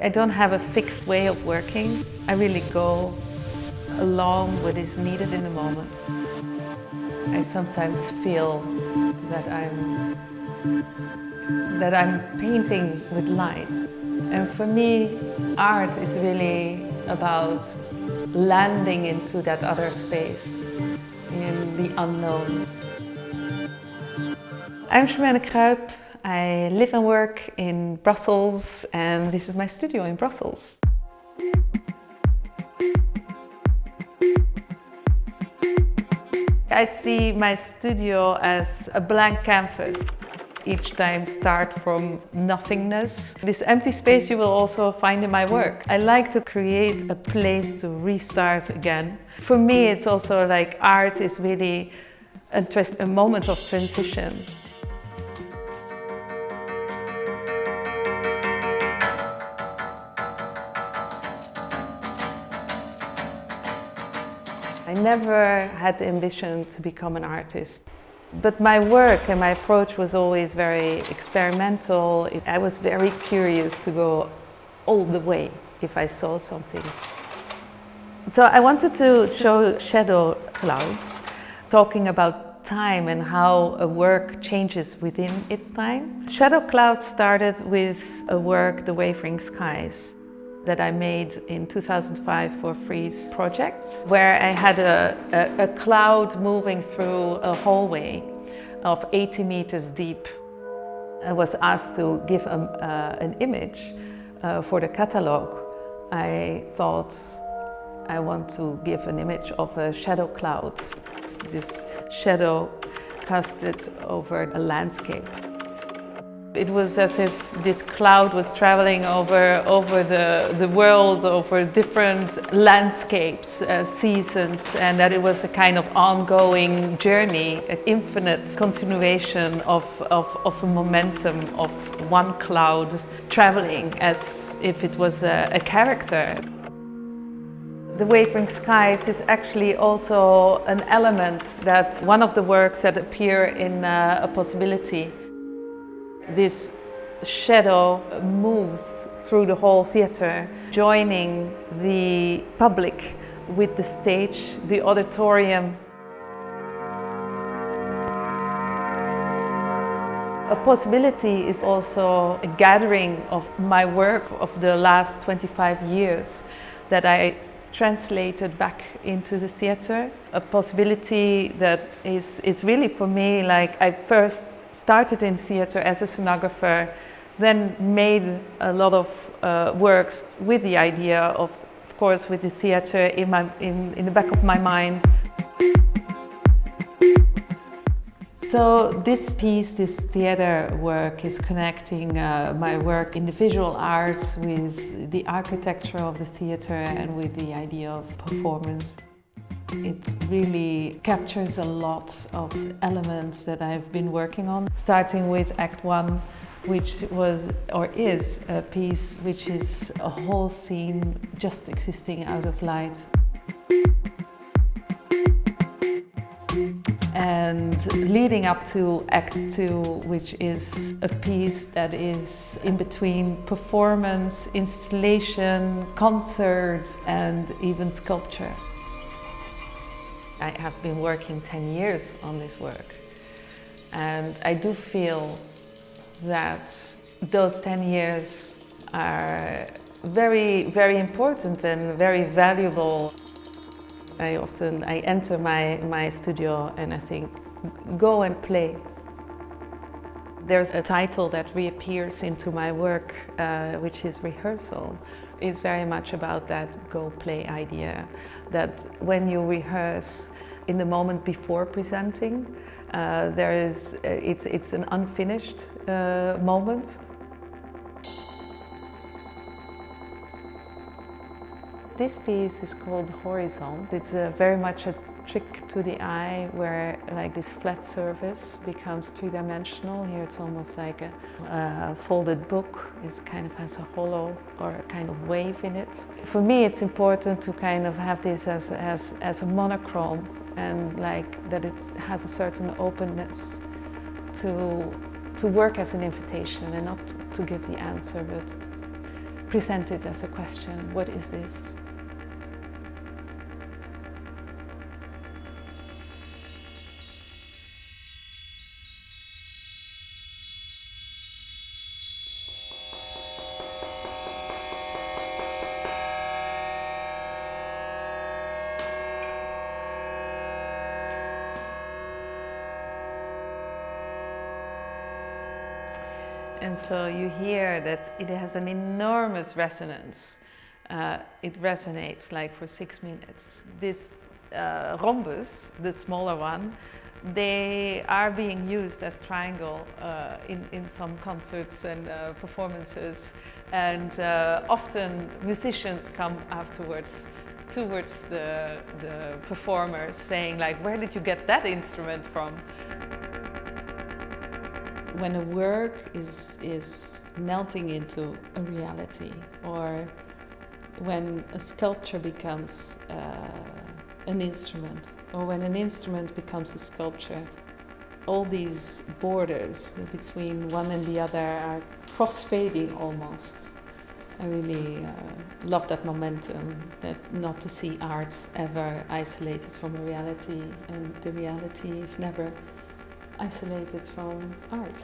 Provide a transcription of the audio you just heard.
I don't have a fixed way of working. I really go along what is needed in the moment. I sometimes feel that I'm painting with light. And for me, art is really about landing into that other space, in the unknown. I'm Germaine Kruip. I live and work in Brussels, and this is my studio in Brussels. I see my studio as a blank canvas. Each time start from nothingness. This empty space you will also find in my work. I like to create a place to restart again. For me, it's also like art is really a moment of transition. I never had the ambition to become an artist. But my work and my approach was always very experimental. I was very curious to go all the way if I saw something. So I wanted to show shadow clouds, talking about time and how a work changes within its time. Shadow cloud started with a work, The Wavering Skies, that I made in 2005 for Freeze projects, where I had a cloud moving through a hallway of 80 meters deep. I was asked to give an image for the catalogue. I thought I want to give an image of a shadow cloud. This shadow casted over a landscape. It was as if this cloud was traveling over the world, over different landscapes, seasons, and that it was a kind of ongoing journey, an infinite continuation of a momentum of one cloud traveling as if it was a character. The Wavering Skies is actually also an element that one of the works that appear in A Possibility. This shadow moves through the whole theatre, joining the public with the stage, the auditorium. A Possibility is also a gathering of my work of the last 25 years that I translated back into the theatre. A possibility that is really for me like I first started in theatre as a scenographer, then made a lot of works with the idea of course, with the theatre in the back of my mind. So this piece, this theatre work, is connecting my work in the visual arts with the architecture of the theatre and with the idea of performance. It really captures a lot of elements that I've been working on, starting with Act 1, which was or is a piece which is a whole scene just existing out of light. And leading up to Act 2, which is a piece that is in between performance, installation, concert, and even sculpture. I have been working 10 years on this work, and I do feel that those 10 years are very, very important and very valuable. I enter my studio and I think, go and play. There's a title that reappears into my work, which is Rehearsal. It's very much about that go play idea, that when you rehearse in the moment before presenting, it's an unfinished moment. This piece is called Horizon. It's very much a trick to the eye where like this flat surface becomes three-dimensional. Here it's almost like a folded book. It kind of has a hollow or a kind of wave in it. For me it's important to kind of have this as a monochrome and like that it has a certain openness to work as an invitation and not to give the answer, but present it as a question. What is this? And so you hear that it has an enormous resonance. It resonates like for 6 minutes. This rhombus, the smaller one, they are being used as triangle in some concerts and performances. And often musicians come afterwards towards the performers saying like, where did you get that instrument from? When a work is melting into a reality, or when a sculpture becomes an instrument, or when an instrument becomes a sculpture, all these borders between one and the other are cross-fading almost. I really love that momentum, that not to see art ever isolated from a reality, and the reality is never isolated from art.